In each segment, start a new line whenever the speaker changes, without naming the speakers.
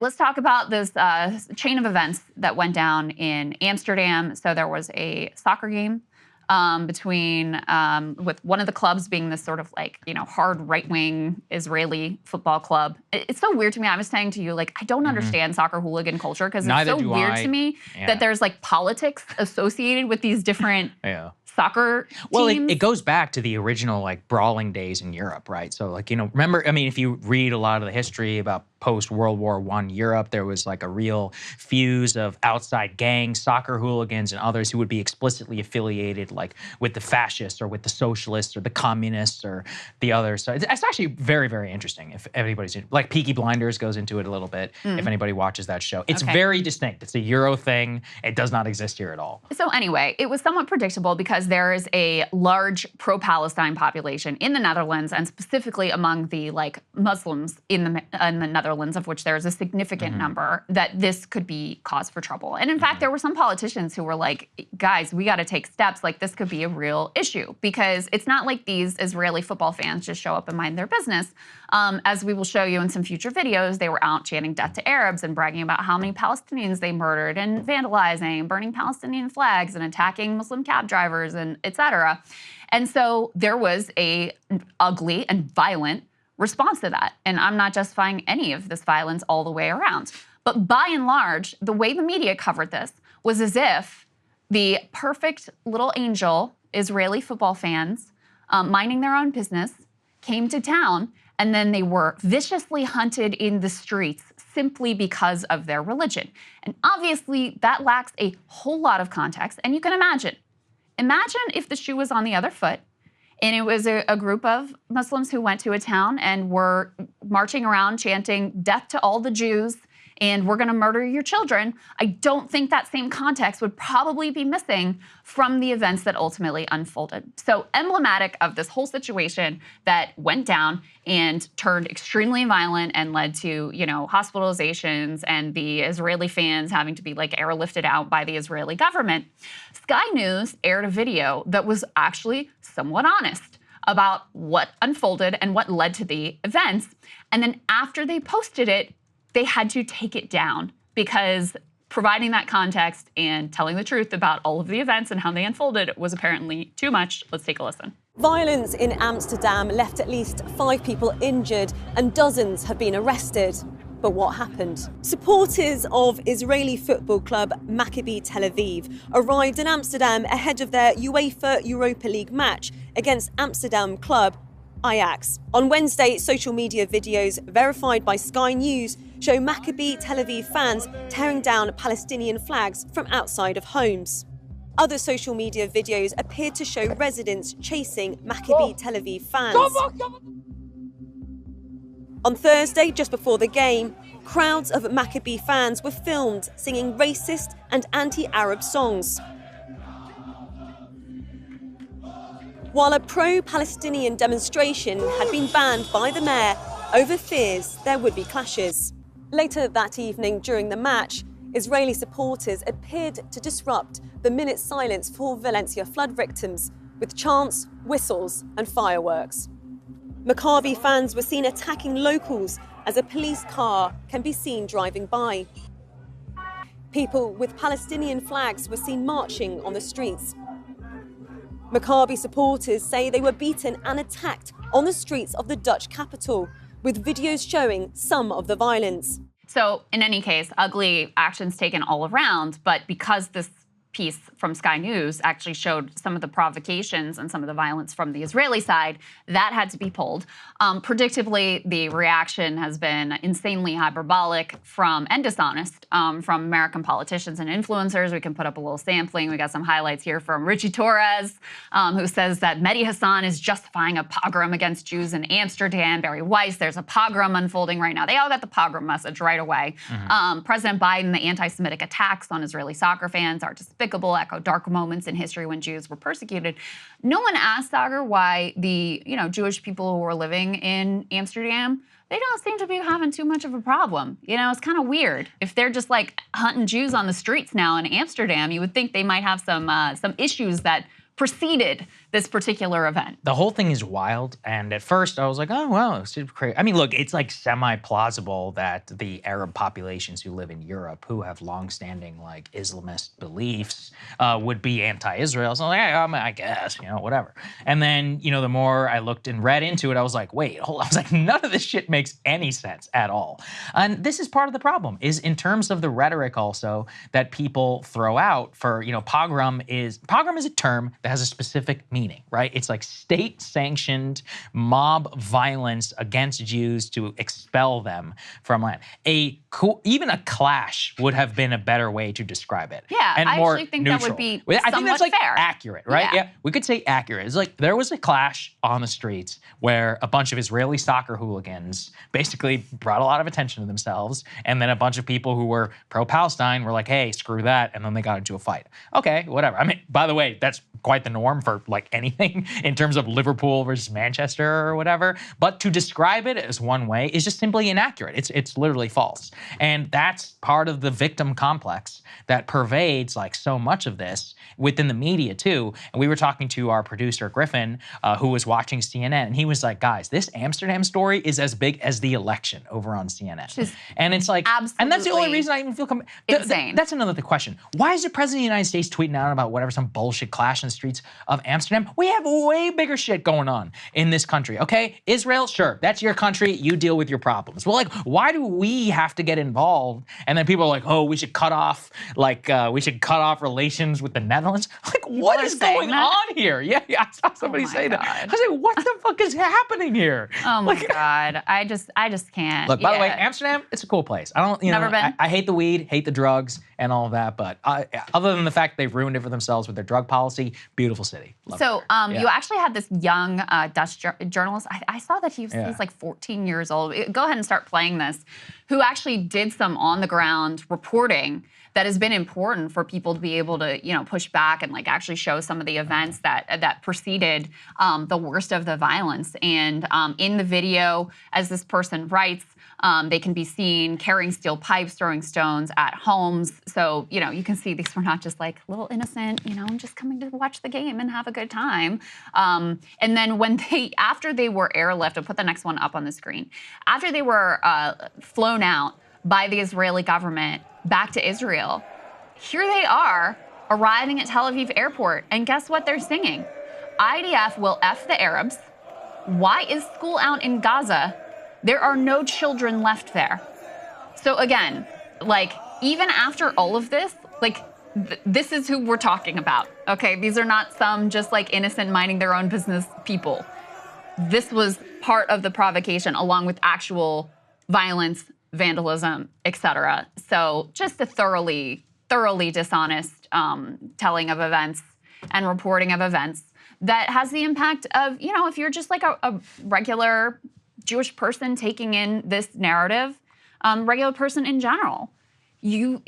Let's talk about this chain of events that went down in Amsterdam. So there was a soccer game with one of the clubs being this sort of like, hard right-wing Israeli football club. It's so weird to me. I was saying to you, like, I don't understand soccer hooligan culture because it's so weird to me that there's like politics associated with these different soccer teams.
Well, it goes back to the original like brawling days in Europe, right? So like, remember, I mean, if you read a lot of the history about post-World War I Europe, there was like a real fuse of outside gangs, soccer hooligans, and others who would be explicitly affiliated like with the fascists or with the socialists or the communists or the others. So it's actually very, very interesting if anybody's, like Peaky Blinders goes into it a little bit, if anybody watches that show. It's very distinct. It's a Euro thing. It does not exist here at all.
So anyway, it was somewhat predictable because there is a large pro-Palestine population in the Netherlands, and specifically among the like Muslims in the Netherlands, of which there is a significant number, that this could be cause for trouble. And in fact, there were some politicians who were like, guys, we got to take steps. Like, this could be a real issue, because it's not like these Israeli football fans just show up and mind their business. As we will show you in some future videos, they were out chanting death to Arabs and bragging about how many Palestinians they murdered and vandalizing and burning Palestinian flags and attacking Muslim cab drivers and etc. And so there was an ugly and violent response to that. And I'm not justifying any of this violence all the way around. But by and large, the way the media covered this was as if the perfect little angel Israeli football fans minding their own business came to town, and then they were viciously hunted in the streets simply because of their religion. And obviously that lacks a whole lot of context. And you can imagine if the shoe was on the other foot, and it was a group of Muslims who went to a town and were marching around chanting death to all the Jews and we're going to murder your children. I don't think that same context would probably be missing from the events that ultimately unfolded. So emblematic of this whole situation that went down and turned extremely violent and led to, hospitalizations and the Israeli fans having to be like airlifted out by the Israeli government, Sky News aired a video that was actually somewhat honest about what unfolded and what led to the events. And then after they posted it, they had to take it down because providing that context and telling the truth about all of the events and how they unfolded was apparently too much. Let's take a listen.
Violence in Amsterdam left at least 5 people injured and dozens have been arrested. But what happened? Supporters of Israeli football club Maccabi Tel Aviv arrived in Amsterdam ahead of their UEFA Europa League match against Amsterdam club Ajax. On Wednesday, social media videos verified by Sky News show Maccabi Tel Aviv fans tearing down Palestinian flags from outside of homes. Other social media videos appeared to show residents chasing Maccabi Tel Aviv fans. On Thursday, just before the game, crowds of Maccabi fans were filmed singing racist and anti-Arab songs. While a pro-Palestinian demonstration had been banned by the mayor over fears there would be clashes. Later that evening during the match, Israeli supporters appeared to disrupt the minute silence for Valencia flood victims with chants, whistles and fireworks. Maccabi fans were seen attacking locals as a police car can be seen driving by. People with Palestinian flags were seen marching on the streets. Maccabi supporters say they were beaten and attacked on the streets of the Dutch capital, with videos showing some of the violence.
So in any case, ugly actions taken all around, but because this piece from Sky News actually showed some of the provocations and some of the violence from the Israeli side, that had to be pulled. Predictably, the reaction has been insanely hyperbolic and dishonest from American politicians and influencers. We can put up a little sampling. We got some highlights here from Richie Torres, who says that Mehdi Hassan is justifying a pogrom against Jews in Amsterdam. Barry Weiss, there's a pogrom unfolding right now. They all got the pogrom message right away. President Biden, the anti-Semitic attacks on Israeli soccer fans are despicable, echo dark moments in history when Jews were persecuted. No one asked Saagar why the Jewish people who were living in Amsterdam, they don't seem to be having too much of a problem. It's kind of weird. If they're just like hunting Jews on the streets now in Amsterdam, you would think they might have some issues that preceded this particular event.
The whole thing is wild, and at first I was like, oh, well, it's super crazy. I mean, look, it's like semi-plausible that the Arab populations who live in Europe, who have long-standing like Islamist beliefs, would be anti-Israel. So I'm like, I guess, whatever. And then, the more I looked and read into it, I was like, wait, hold on. I was like, none of this shit makes any sense at all. And this is part of the problem, is in terms of the rhetoric also that people throw out for, pogrom is a term that has a specific meaning, right? It's like state-sanctioned mob violence against Jews to expel them from land. Even a clash would have been a better way to describe it.
Yeah,
and
I
more
actually think
neutral.
that would be
I think that's like
fair.
accurate, right? Yeah, we could say accurate. It's like there was a clash on the streets where a bunch of Israeli soccer hooligans basically brought a lot of attention to themselves, and then a bunch of people who were pro-Palestine were like, hey, screw that, and then they got into a fight. Okay, whatever. I mean, by the way, that's quite the norm for like anything in terms of Liverpool versus Manchester or whatever. But to describe it as one way is just simply inaccurate. It's literally false. And that's part of the victim complex that pervades like so much of this within the media too. And we were talking to our producer, Griffin, who was watching CNN, and he was like, guys, this Amsterdam story is as big as the election over on CNN. And it's like, and that's the only reason I even feel
insane.
That's another question. Why is the president of the United States tweeting out about whatever, some bullshit clash in the streets of Amsterdam? We have way bigger shit going on in this country, okay? Israel, sure, that's your country. You deal with your problems. Well, like, why do we have to get involved? And then people are like, oh, we should cut off relations with the Netherlands. Like, what is going on here? Yeah, I saw somebody say that. I was like, what the fuck is happening here?
Oh my God, I just can't.
Look, by the way, Amsterdam, it's a cool place. I don't,
Never been.
I hate the weed, hate the drugs, and all of that, but other than the fact they've ruined it for themselves with their drug policy, beautiful city. Love it.
You actually had this young Dutch journalist. I saw that he's like 14 years old. Go ahead and start playing this. Who actually did some on-the-ground reporting that has been important for people to be able to, push back and like actually show some of the events that preceded the worst of the violence. And in the video, as this person writes, they can be seen carrying steel pipes, throwing stones at homes. So, you can see these were not just like little innocent, I'm just coming to watch the game and have a good time. And then after they were airlifted, I'll put the next one up on the screen. After they were flown out by the Israeli government back to Israel, here they are arriving at Tel Aviv airport. And guess what they're singing? IDF will F the Arabs. Why is school out in Gaza? There are no children left there. So again, like, even after all of this, like, this is who we're talking about, okay? These are not some just like innocent minding their own business people. This was part of the provocation along with actual violence, vandalism, etc. So just a thoroughly dishonest telling of events and reporting of events that has the impact of, if you're just like a regular Jewish person taking in this narrative, regular person in general, you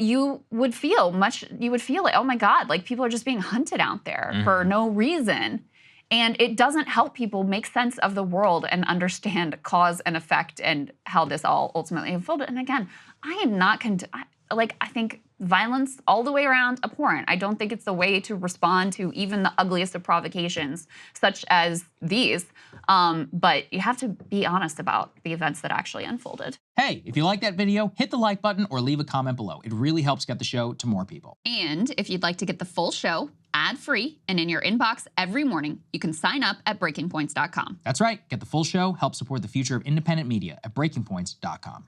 would feel like, oh my God, like people are just being hunted out there for no reason. And it doesn't help people make sense of the world and understand cause and effect and how this all ultimately unfolded. And again, I am not, I think violence all the way around abhorrent. I don't think it's the way to respond to even the ugliest of provocations, such as these. But you have to be honest about the events that actually unfolded.
Hey, if you like that video, hit the like button or leave a comment below. It really helps get the show to more people.
And if you'd like to get the full show ad-free and in your inbox every morning, you can sign up at breakingpoints.com.
That's right. Get the full show, help support the future of independent media at breakingpoints.com.